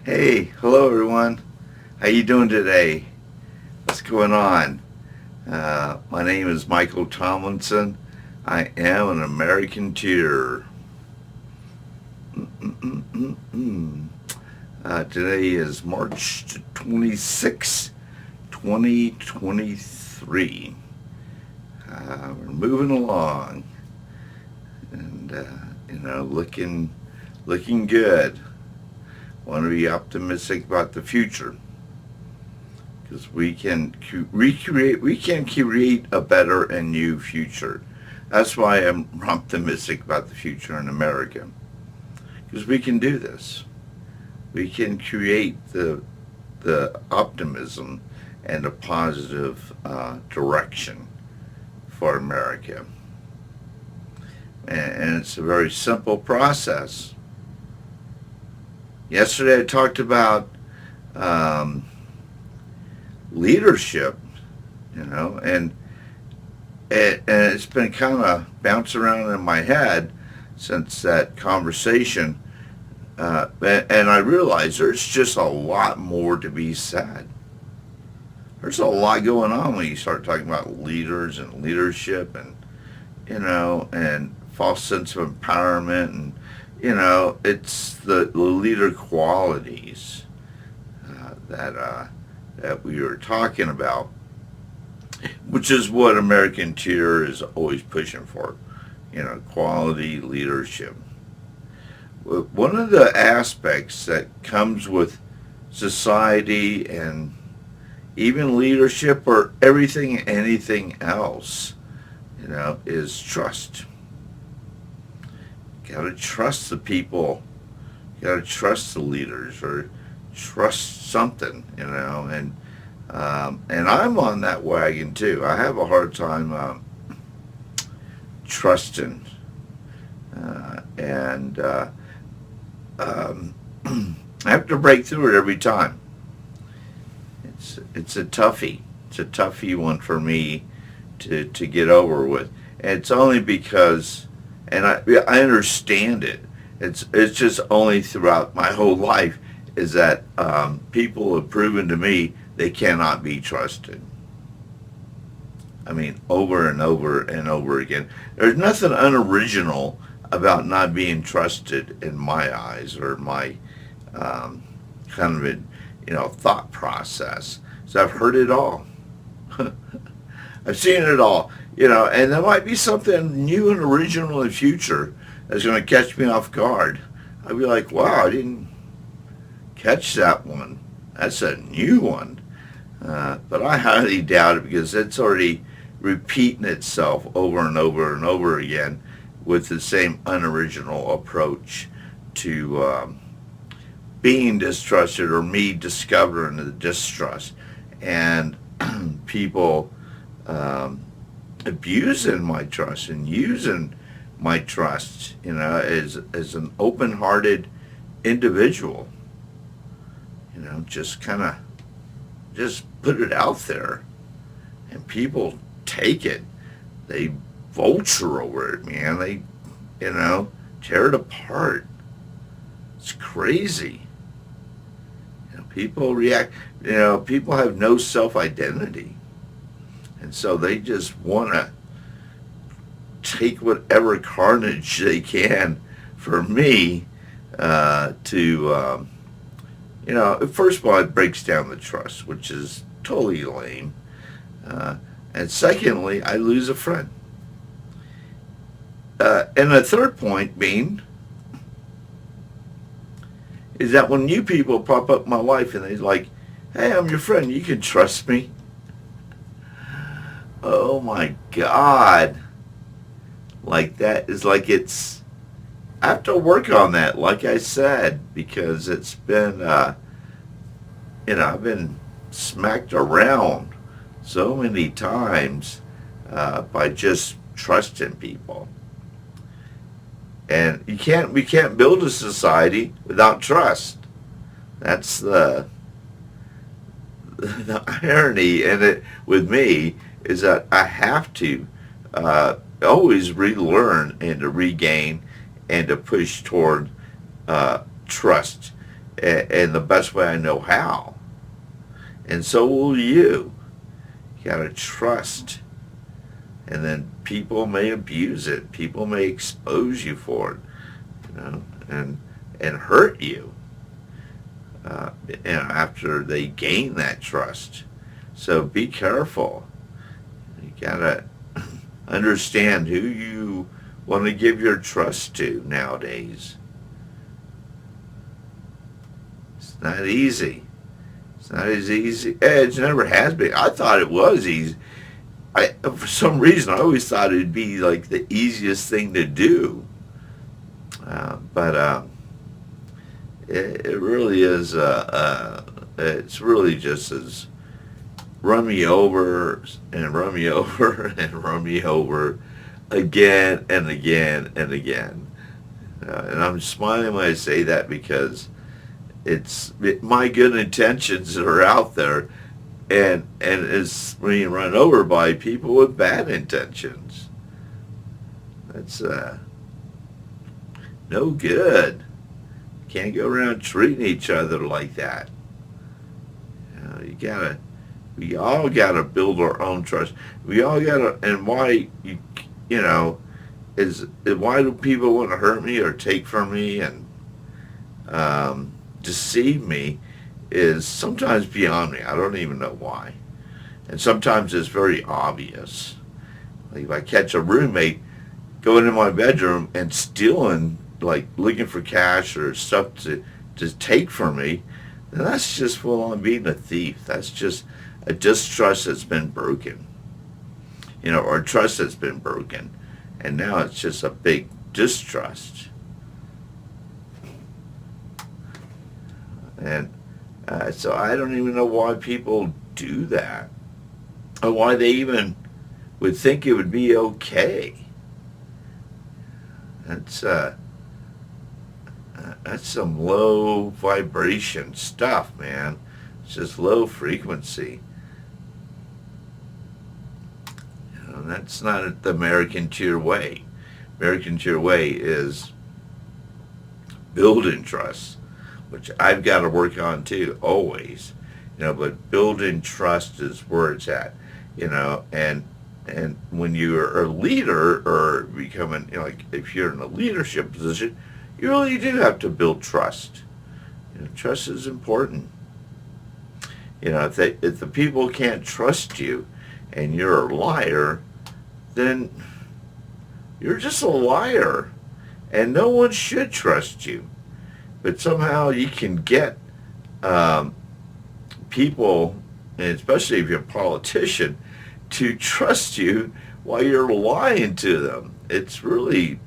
Hey, hello everyone. How you doing today? What's going on? My name is Michael Tomlinson. I am an Americanteer. Mm-mm-mm-mm. Today is March 26, 2023. We're moving along, and looking good. Want to be optimistic about the future because we can create a better and new future. That's why I'm optimistic about the future in America, because we can do this. We can create the optimism and a positive direction for America, and it's a very simple process. Yesterday I talked about leadership, and it's been kind of bouncing around in my head since that conversation, and I realized there's just a lot more to be said. There's a lot going on when you start talking about leaders and leadership, and false sense of empowerment, and it's the leader qualities that we were talking about, which is what Americanteer is always pushing for. Quality leadership. One of the aspects that comes with society and even leadership or anything else, is trust. You gotta trust the people. You gotta trust the leaders, or trust something, and I'm on that wagon too. I have a hard time trusting, and I have to break through it every time. It's a toughie. It's a toughie one for me to get over with. And it's only because, and I understand it. It's just only throughout my whole life is that people have proven to me they cannot be trusted. I mean, over and over and over again. There's nothing unoriginal about not being trusted in my eyes, or my kind of thought process. So I've heard it all. I've seen it all. And there might be something new and original in the future that's going to catch me off guard. I'd be like, wow, I didn't catch that one. That's a new one. But I highly doubt it, because it's already repeating itself over and over and over again with the same unoriginal approach to being distrusted, or me discovering the distrust, and people abusing my trust and using my trust, as an open-hearted individual. Just put it out there, and people take it. They vulture over it, man. They, tear it apart. It's crazy. People react. People have no self-identity, and so they just want to take whatever carnage they can for me to. First of all, it breaks down the trust, which is totally lame. And secondly, I lose a friend. And the third point being is that when new people pop up in my life and they're like, hey, I'm your friend, you can trust me. Oh my God. Like that is like it's, I have to work on that, like I said, because it's been, I've been smacked around so many times by just trusting people. And we can't build a society without trust. That's the irony in it with me, is that I have to always relearn and to regain and to push toward trust and the best way I know how. And so will you. You gotta trust. And then people may abuse it. People may expose you for it, and hurt you, after they gain that trust. So be careful. You gotta understand who you want to give your trust to nowadays. It's not easy. It's not as easy. It never has been. I thought it was easy. For some reason, I always thought it'd be like the easiest thing to do. But it really is. It's really just as run me over and run me over and run me over again and again and again. And I'm smiling when I say that because my good intentions that are out there, and is being run over by people with bad intentions. That's no good. Can't go around treating each other like that. We all gotta build our own trust. We all gotta, and why is why do people want to hurt me or take from me and deceive me is sometimes beyond me. I don't even know why. And sometimes it's very obvious. Like if I catch a roommate going in my bedroom and stealing, like looking for cash or stuff to take from me, then that's just full on being a thief. That's just a distrust that's been broken. Or a trust that's been broken. And now it's just a big distrust. And so I don't even know why people do that, or why they even would think it would be okay. That's some low vibration stuff, man. It's just low frequency. That's not the Americanteer way. Americanteer way is building trust, which I've got to work on too, always. But building trust is where it's at. And when you're a leader or becoming, like if you're in a leadership position, you really do have to build trust. Trust is important. If the people can't trust you and you're a liar, then you're just a liar, and no one should trust you. But somehow you can get people, and especially if you're a politician, to trust you while you're lying to them. It's really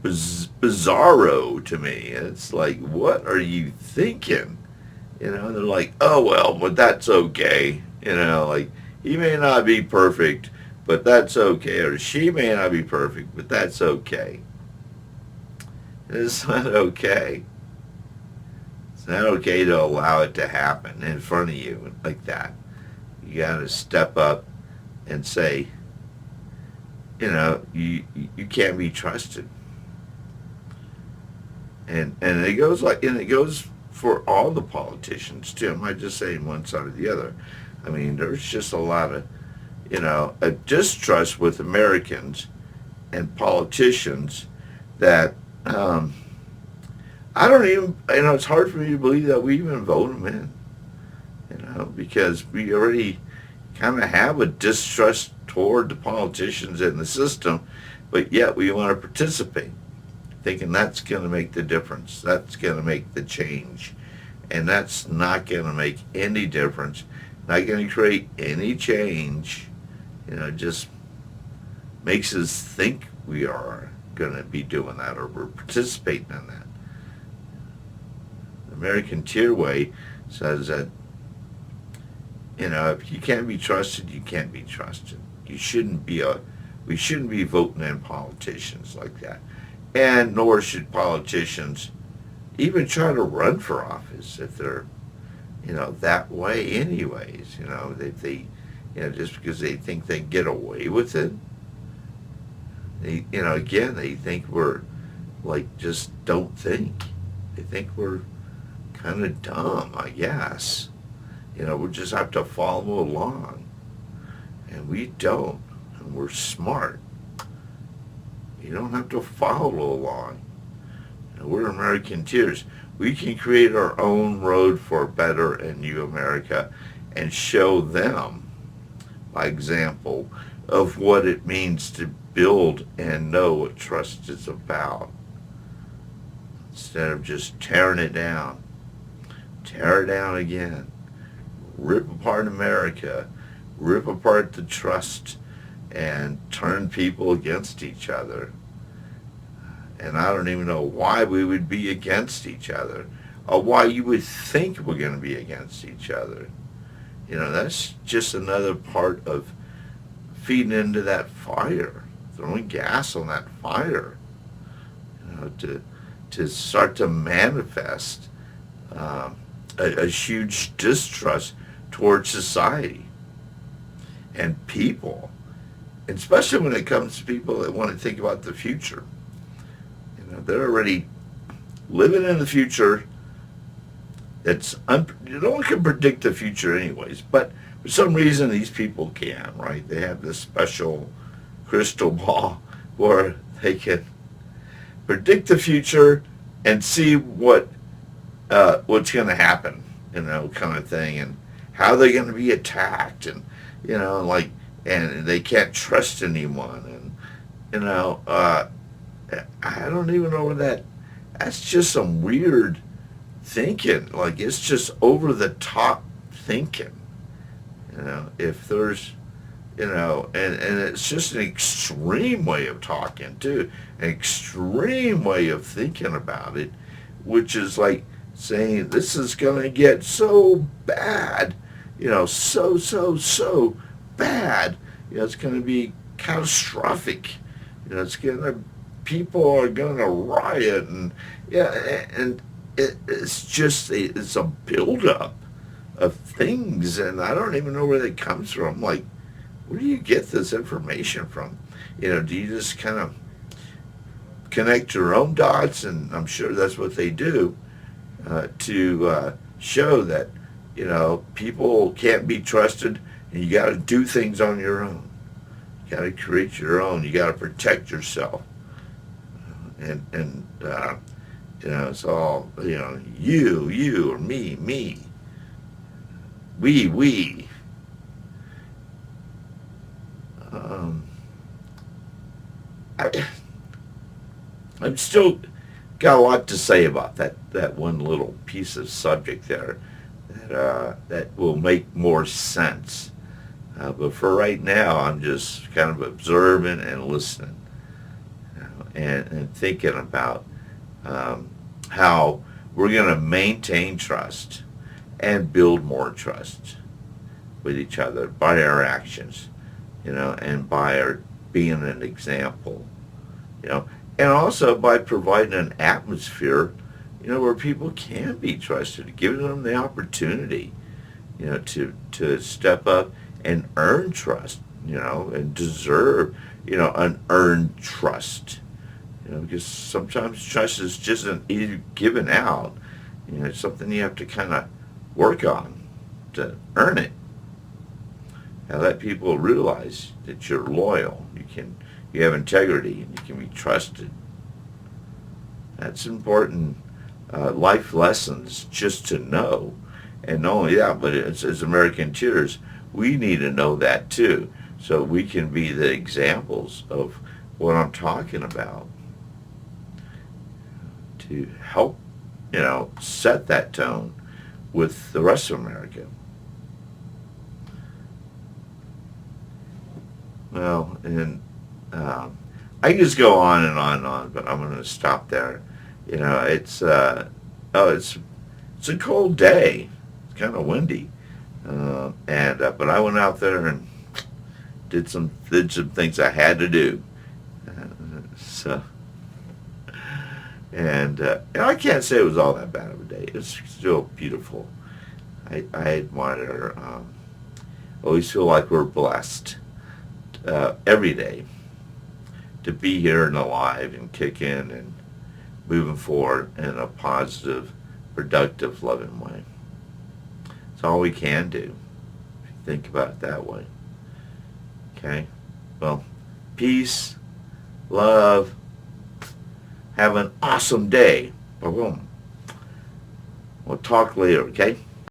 bizarro to me. It's like, what are you thinking? They're like, oh well, but that's okay. Like he may not be perfect, but that's okay. Or she may not be perfect, but that's okay. It's not okay. It's not okay to allow it to happen in front of you like that. You got to step up and say, you can't be trusted. And it goes for all the politicians too. I'm not just saying one side or the other. I mean, there's just a lot of, a distrust with Americans and politicians that I don't even, it's hard for me to believe that we even vote them in, because we already kind of have a distrust toward the politicians and the system, but yet we want to participate, thinking that's going to make the difference, that's going to make the change, and that's not going to make any difference, not going to create any change. Just makes us think we are going to be doing that or we're participating in that. The Americanteer way says that, if you can't be trusted, you can't be trusted. We shouldn't be voting in politicians like that. And nor should politicians even try to run for office if they're, that way anyways. They just because they think they get away with it. Again, they think we're like, just don't think. They think we're kind of dumb, I guess. We just have to follow along. And we don't. And we're smart. You don't have to follow along. We're Americanteers. We can create our own road for a better and new America and show them, by example, of what it means to build and know what trust is about. Instead of just tearing it down. Tear it down again. Rip apart America. Rip apart the trust and turn people against each other. And I don't even know why we would be against each other, or why you would think we're going to be against each other. That's just another part of feeding into that fire, throwing gas on that fire, to start to manifest a huge distrust towards society and people, especially when it comes to people that want to think about the future. They're already living in the future. No one can predict the future anyways, but for some reason these people can, right? They have this special crystal ball where they can predict the future and see what's going to happen, kind of thing, and how they're going to be attacked, and and they can't trust anyone, and I don't even know where that's just some weird thinking. Like, it's just over the top thinking. If there's, and it's just an extreme way of talking too, an extreme way of thinking about it, which is like saying this is going to get so bad, so bad, it's going to be catastrophic, it's going to, people are going to riot, and it's a buildup of things, and I don't even know where that comes from. Like, where do you get this information from? Do you just kind of connect your own dots? And I'm sure that's what they do to show that people can't be trusted, and you got to do things on your own. You got to create your own. You got to protect yourself. And it's all, you or me, we. I'm still got a lot to say about that one little piece of subject there that will make more sense. But for right now, I'm just kind of observing and listening. And thinking about how we're going to maintain trust and build more trust with each other by our actions, and by our being an example, and also by providing an atmosphere, where people can be trusted, giving them the opportunity, to step up and earn trust, and deserve, an earned trust. Because sometimes trust is just given out. It's something you have to kind of work on to earn it. And let people realize that you're loyal. You have integrity, and you can be trusted. That's important life lessons just to know. And not only that, but as Americanteers, we need to know that too, so we can be the examples of what I'm talking about, to help, set that tone with the rest of America. Well, and I can just go on and on and on, but I'm going to stop there. It's a cold day. It's kind of windy, but I went out there and did some things I had to do. And I can't say it was all that bad of a day. It's still beautiful. I admire. Always feel like we're blessed every day to be here and alive and kicking and moving forward in a positive, productive, loving way. It's all we can do, if you think about it that way. Okay? Well, peace, love, have an awesome day. Boom. We'll talk later, okay?